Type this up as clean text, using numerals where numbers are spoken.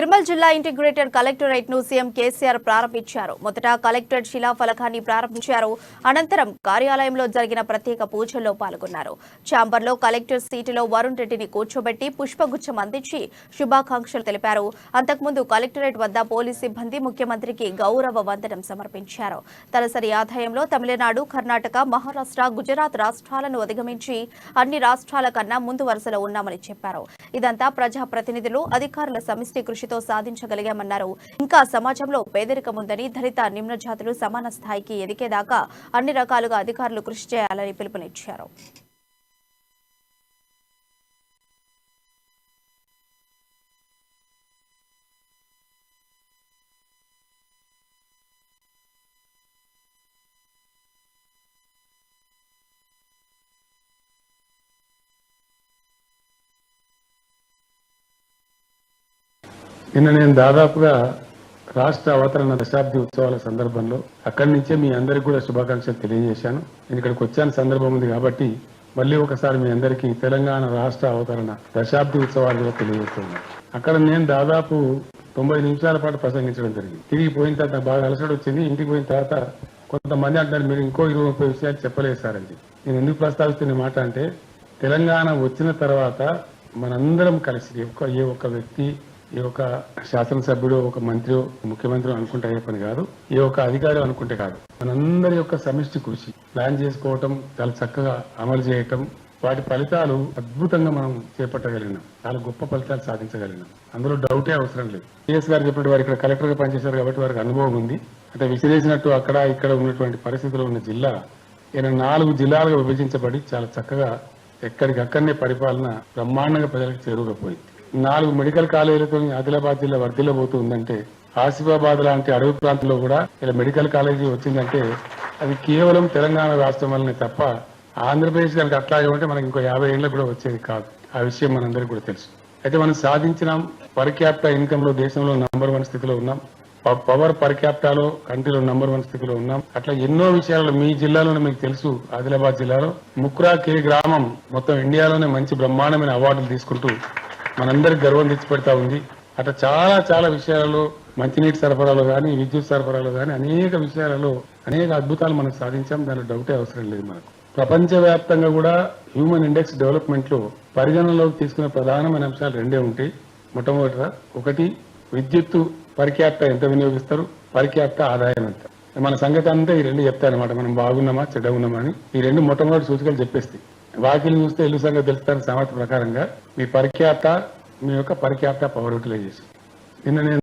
నిర్మల్ జిల్లా integrated collectorate ను CM KCR ప్రారంభించారు. మొదట కలెక్టరేట్ శిలాఫలకాన్ని ప్రారంభించారు. అనంతరం కార్యాలయంలో జరిగిన ప్రత్యేక పూజల్లో పాల్గొన్నారు. ఛాంబర్లో కలెక్టర్ సీటులో వరుణ్ రెడ్డిని కూర్చోబెట్టి పుష్పగుచ్చం అందించి శుభాకాంక్షలు తెలిపారు. అంతకుముందు కలెక్టరేట్ వద్ద పోలీస్ సిబ్బంది ముఖ్యమంత్రికి గౌరవ వందనం సమర్పించారు. తలసరి ఆదాయంలో తమిళనాడు, కర్ణాటక, మహారాష్ట్ర, గుజరాత్ రాష్ట్రాలను అధిగమించి అన్ని రాష్ట్రాల కన్నా ముందు వరుసలో ఉన్నామని చెప్పారు. ఇదంతా ప్రజాప్రతినిధులు, అధికారుల సమిష్టి కృషితో సాధించగలిగామన్నారు. ఇంకా సమాజంలో పేదరికం ఉందని, దళిత, నిమ్న జాతులు సమాన స్థాయికి ఎదిగేదాకా అన్ని రకాలుగా అధికారులు కృషి చేయాలని పిలుపునిచ్చారు. నిన్న నేను దాదాపుగా రాష్ట్ర అవతరణ దశాబ్ది ఉత్సవాల సందర్భంలో అక్కడి నుంచే మీ అందరికీ కూడా శుభాకాంక్షలు తెలియజేశాను. నేను ఇక్కడికి వచ్చాను సందర్భం ఉంది కాబట్టి మళ్ళీ ఒకసారి మీ అందరికీ తెలంగాణ రాష్ట్ర అవతరణ దశాబ్ది ఉత్సవాలు కూడా తెలియజేస్తున్నాను. అక్కడ నేను దాదాపు 90 నిమిషాల పాటు ప్రసంగించడం జరిగింది. తిరిగి పోయిన తర్వాత బాగా అలసట వచ్చింది. ఇంటికి పోయిన తర్వాత కొంతమంది అంటారు మీరు ఇంకో 20-30 విషయాలు చెప్పలేదు సార్ అని. నేను ఎందుకు ప్రస్తావిస్తున్న మాట అంటే తెలంగాణ వచ్చిన తర్వాత మనందరం కలిసి ఏ ఒక్క వ్యక్తి, ఏ ఒక శాసనసభ్యుడు, ఒక మంత్రి, ముఖ్యమంత్రి అనుకుంటే అయ్యే పని కాదు, ఏ ఒక అధికారి అనుకుంటే కాదు. మనందరి యొక్క సమిష్టి కృషి, ప్లాన్ చేసుకోవటం, చాలా చక్కగా అమలు చేయటం, వాటి ఫలితాలు అద్భుతంగా మనం చేపట్టగలిగినాం. చాలా గొప్ప ఫలితాలు సాధించగలిగినాం. అందులో డౌటే అవసరం లేదు. సిఎస్ గారు చెప్పినట్టు వారు ఇక్కడ కలెక్టర్ గా పనిచేశారు కాబట్టి వారికి అనుభవం ఉంది. అంటే విసిరేసినట్టు అక్కడ ఇక్కడ ఉన్నటువంటి పరిస్థితుల్లో ఉన్న జిల్లా ఈయన 4 జిల్లాలుగా విభజించబడి చాలా చక్కగా ఎక్కడికక్కడనే పరిపాలన బ్రహ్మాండంగా ప్రజలకు చేరువపోయింది. 4 మెడికల్ కాలేజీలతో ఆదిలాబాద్ జిల్లా వర్ధిల్లబోతూ ఉందంటే, ఆసిఫాబాద్ లాంటి అడవి ప్రాంతంలో కూడా ఇలా మెడికల్ కాలేజీ వచ్చిందంటే అది కేవలం తెలంగాణ రాష్ట్రం వల్లనే తప్ప ఆంధ్రప్రదేశ్ కనుక అట్లాగే ఉంటే మనకి ఇంకో 50 ఏళ్ళకు కూడా వచ్చేది కాదు. ఆ విషయం మనందరికీ కూడా తెలుసు. అయితే మనం సాధించినాం. పర్ క్యాపిటల్ ఇన్కమ్ లో దేశంలో నంబర్ 1 స్థితిలో ఉన్నాం. పవర్ పర్ క్యాపిటాలో కంట్రీలో నంబర్ 1 స్థితిలో ఉన్నాం. అట్లా ఎన్నో విషయాల్లో మీ జిల్లాలోనే మీకు తెలుసు, ఆదిలాబాద్ జిల్లాలో ముక్రా కే గ్రామం మొత్తం ఇండియాలోనే మంచి బ్రహ్మాండమైన అవార్డులు తీసుకుంటూ మనందరికి గర్వం తెచ్చిపెడతా ఉంది. అట్లా చాలా విషయాలలో మంచినీటి సరఫరాలో కానీ, విద్యుత్ సరఫరాలో కానీ అనేక విషయాలలో అనేక అద్భుతాలు మనం సాధించాం. దానిలో డౌటే అవసరం లేదు. మనకు ప్రపంచవ్యాప్తంగా కూడా హ్యూమన్ ఇండెక్స్ డెవలప్మెంట్ లో పరిగణనలోకి తీసుకునే ప్రధానమైన అంశాలు 2 ఉంటాయి. మొట్టమొదటిగా ఒకటి విద్యుత్తు పర్ క్యాపిటల్ ఎంత వినియోగిస్తారు, పర్ క్యాపిటల్ ఆదాయం ఎంత. మన సంగతి అంతా ఈ 2 చెప్తారనమాట. మనం బాగున్నామా చెడ్డ ఉన్నామా అని ఈ 2 మొట్టమొదటి సూచికలు చెప్పేస్తాయి. వాకిలు చూస్తే ఇల్లు సంగతి తెలుస్తారని సామర్థ్య ప్రకారంగా మీ పర్ క్యాపిటల్, మీ యొక్క పర్ క్యాపిటల్ పవర్ యూటిలైజేషన్. నిన్న నేను